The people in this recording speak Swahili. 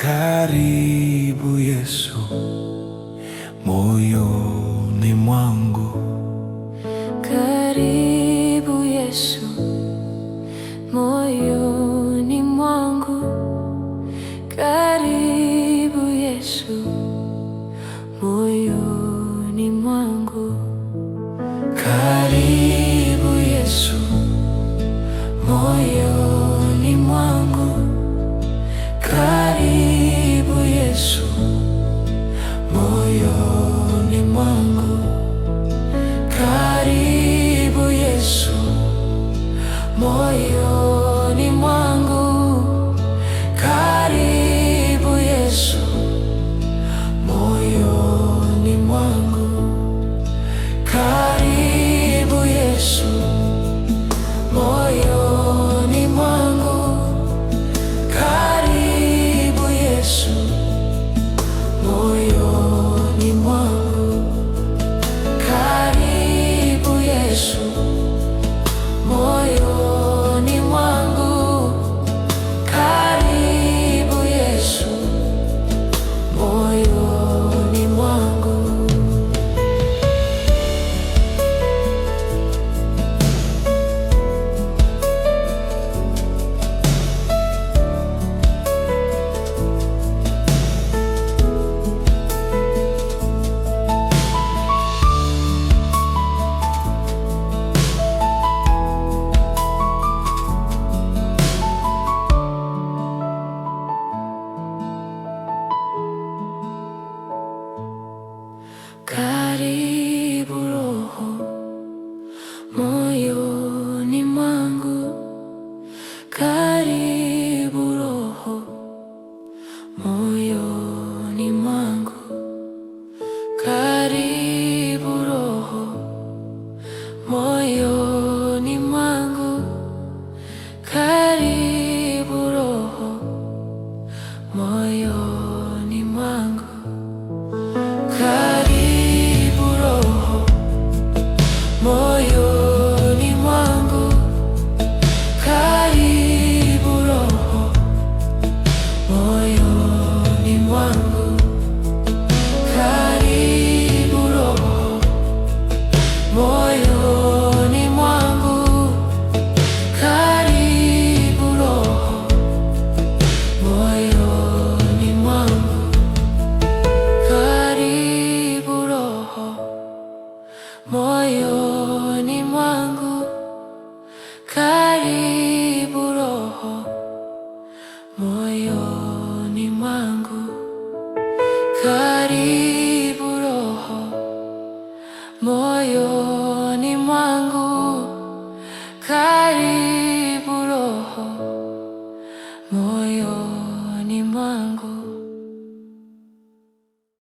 Karibu Yesu moyoni mwangu, karibu Yesu moyoni mwangu, karibu Yesu moyoni mwangu, karibu Yesu moyoni mwangu, karibu Yesu moyoni mwangu, karibu Yesu moyoni mwangu, karibu Yesu moyoni mwangu, karibu Yesu moyoni mwangu, karibu Yesu moyoni mwangu, karibu Yesu moyoni mwangu, karibu Yesu moyoni mwangu. Karibu Roho moyoni mwangu, karibu Roho moyoni mwangu, karibu Roho moyoni mwangu, karibu Roho moyoni mwangu, karibu Roho moyoni mwangu, karibu Roho moyoni mwangu, karibu Roho moyoni mwangu, karibu Roho moyoni mwangu, karibu Roho moyoni mwangu, karibu Roho moyoni mwangu, karibu Roho moyoni mwangu, karibu